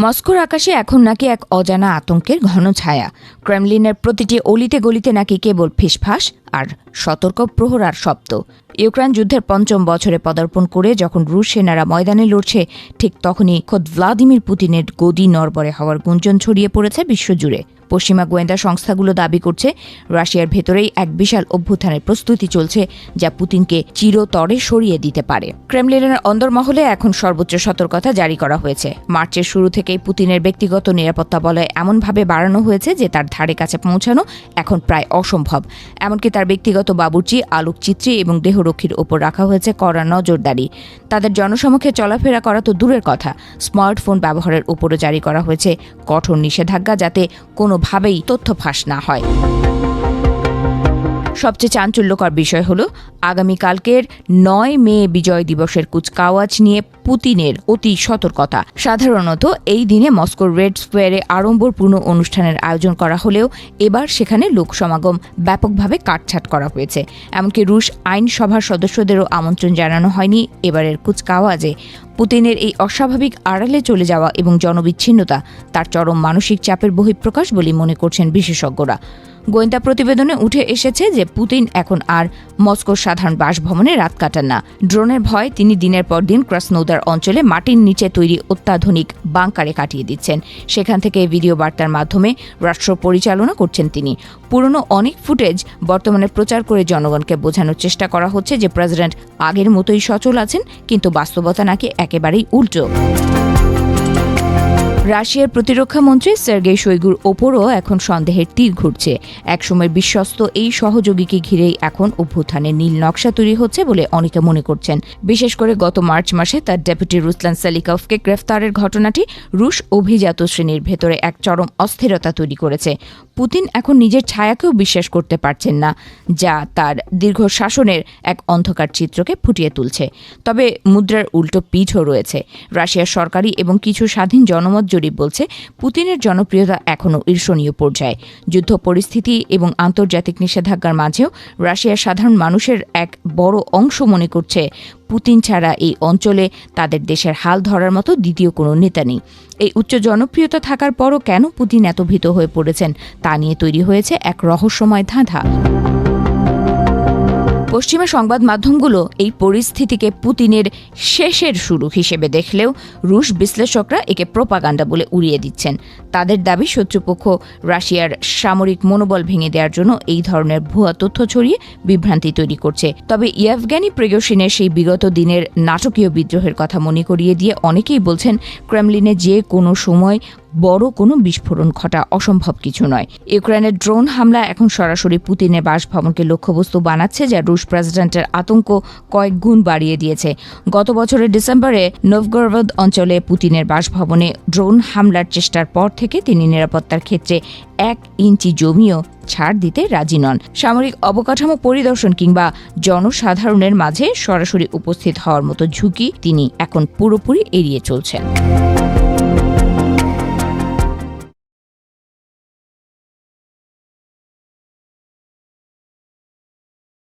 মস্কোর আকাশে এখন নাকি এক অজানা আতঙ্কের ঘন ছায়া। ক্রেমলিনের প্রতিটি অলিতে গলিতে নাকি কেবল ফিসফাস আর সতর্ক প্রহরার শব্দ। ইউক্রেন যুদ্ধের পঞ্চম বছরে পদার্পণ করে যখন রুশ সেনারা ময়দানে লড়ছে, ঠিক তখনই খোদ ভ্লাদিমির পুতিনের গদি নড়বড়ে হওয়ার গুঞ্জন ছড়িয়ে পড়েছে বিশ্বজুড়ে। পশ্চিমা গোয়েন্দা সংস্থাগুলো দাবি করছে রাশিয়ার ভেতরেই এক বিশাল অভ্যুত্থানের প্রস্তুতি চলছে, যা পুতিনকে চিরতরে সরিয়ে দিতে পারে। ক্রেমলিনের অন্দরমহলে এখন সর্বোচ্চ সতর্কতা জারি করা হয়েছে। মার্চের শুরু থেকেই পুতিনের ব্যক্তিগত নিরাপত্তা বলয় এমনভাবে বাড়ানো হয়েছে যে তার ধারে কাছে পৌঁছানো এখন প্রায় অসম্ভব। এমনকি তার ব্যক্তিগত বাবুর্চি, আলোকচিত্রী এবং দেহরক্ষীর ওপর রাখা হয়েছে কড়া নজরদারি। তাদের জনসমক্ষে চলাফেরা করা তো দূরের কথা, স্মার্টফোন ব্যবহারের উপরও জারি করা হয়েছে কঠোর নিষেধাজ্ঞা, যাতে কোনোভাবেই তথ্য ফাঁস না হয়। সবচেয়ে চাঞ্চল্যকর বিষয় হল আগামীকালকের 9 মে বিজয় দিবসের কুচকাওয়াজ নিয়ে পুতিনের অতি সতর্কতা। সাধারণত এই দিনে মস্কোর রেড স্কোয়ারে আড়ম্বরপূর্ণ অনুষ্ঠানের আয়োজন করা হলেও এবার সেখানে লোকসমাগম ব্যাপকভাবে কাটছাঁট করা হয়েছে। এমনকি রুশ আইনসভার সদস্যদেরও আমন্ত্রণ জানানো হয়নি এবারের কুচকাওয়াজে। পুতিনের এই অস্বাভাবিক আড়ালে চলে যাওয়া এবং জনবিচ্ছিন্নতা তার চরম মানসিক চাপের বহিঃপ্রকাশ বলে মনে করছেন বিশেষজ্ঞরা। গোয়েন্দা প্রতিবেদনে উঠে এসেছে যে পুতিন এখন আর মস্কোর সাধারণ বাসভবনে রাত কাটান না। ড্রোনের ভয় তিনি দিনের পর দিন ক্রাসনোদার অঞ্চলে মাটির নিচে তৈরি অত্যাধুনিক বাংকারে কাটিয়ে দিচ্ছেন। সেখান থেকে ভিডিও বার্তার মাধ্যমে রাষ্ট্র পরিচালনা করছেন তিনি। পুরনো অনেক ফুটেজ বর্তমানে প্রচার করে জনগণকে বোঝানোর চেষ্টা করা হচ্ছে যে প্রেসিডেন্ট আগের মতোই সচল আছেন, কিন্তু বাস্তবতা নাকি একেবারেই উল্টো। রাশিয়ার প্রতিরক্ষা মন্ত্রী সের্গেই শোইগুর ওপরও এখন সন্দেহের তীর ঘুরছে। একসময় বিশ্বস্ত এই সহযোগীকে ঘিরেই এখন অভ্যুত্থানের নীল নকশা তৈরি হচ্ছে বলে অনেকে মনে করছেন। বিশেষ করে গত মার্চ মাসে তার ডেপুটি রুসলান সেলিকভকে গ্রেফতারের ঘটনাটি রুশ অভিজাত শ্রেণীর ভেতরে এক চরম অস্থিরতা তৈরি করেছে। পুতিন এখন নিজের ছায়াকেও বিশ্বাস করতে পারছেন না, যা তার দীর্ঘ শাসনের এক অন্ধকার চিত্রকে ফুটিয়ে তুলছে। তবে মুদ্রার উল্টো পিঠও রয়েছে। রাশিয়ার সরকারি এবং কিছু স্বাধীন জনমত জরিপ বলছে পুতিনের জনপ্রিয়তা এখনও ঈর্ষণীয় পর্যায়ে। যুদ্ধ পরিস্থিতি এবং আন্তর্জাতিক নিষেধাজ্ঞার মাঝেও রাশিয়ার সাধারণ মানুষের এক বড় অংশ মনে করছে পুতিন ছাড়া এই অঞ্চলে তাদের দেশের হাল ধরার মতো দ্বিতীয় কোনো নেতা নেই। এই উচ্চ জনপ্রিয়তা থাকার পরও কেন পুতিন এত ভীত হয়ে পড়েছেন তা নিয়ে তৈরি হয়েছে এক রহস্যময় ধাঁধা। পশ্চিমা সংবাদ মাধ্যমগুলো এই পরিস্থিতিকে পুতিনের শেষের শুরু হিসেবে দেখলেও রুশ বিশ্লেষকরা একে প্রোপাগান্ডা বলে উড়িয়ে দিচ্ছেন। তাদের দাবি শত্রুপক্ষ রাশিয়ার সামরিক মনোবল ভেঙে দেওয়ার জন্য এই ধরনের ভুয়া তথ্য ছড়িয়ে বিভ্রান্তি তৈরি করছে। তবে ইয়েভগেনি প্রিগোজিনের সেই বিগত দিনের নাটকীয় বিদ্রোহের কথা মনে করিয়ে দিয়ে অনেকেই বলছেন ক্রেমলিনে যে কোনো সময় বড় কোনো বিস্ফোরণ ঘটা অসম্ভব কিছু নয়। ইউক্রেনের ড্রোন হামলা এখন সরাসরি পুতিনের বাসভবনকে লক্ষ্যবস্তু বানাচ্ছে, যা রুশ প্রেসিডেন্টের আতঙ্ক কয়েক গুণ বাড়িয়ে দিয়েছে। গত বছরের ডিসেম্বরে নোভগরোদ অঞ্চলে পুতিনের বাসভবনে ড্রোন হামলার চেষ্টার পর থেকে তিনি নিরাপত্তার ক্ষেত্রে 1 ইঞ্চি জমিও ছাড় দিতে রাজি নন। সামরিক অবকাঠামো পরিদর্শন কিংবা জনসাধারণের মাঝে সরাসরি উপস্থিত হওয়ার মতো ঝুঁকি তিনি এখন পুরোপুরি এড়িয়ে চলছেন।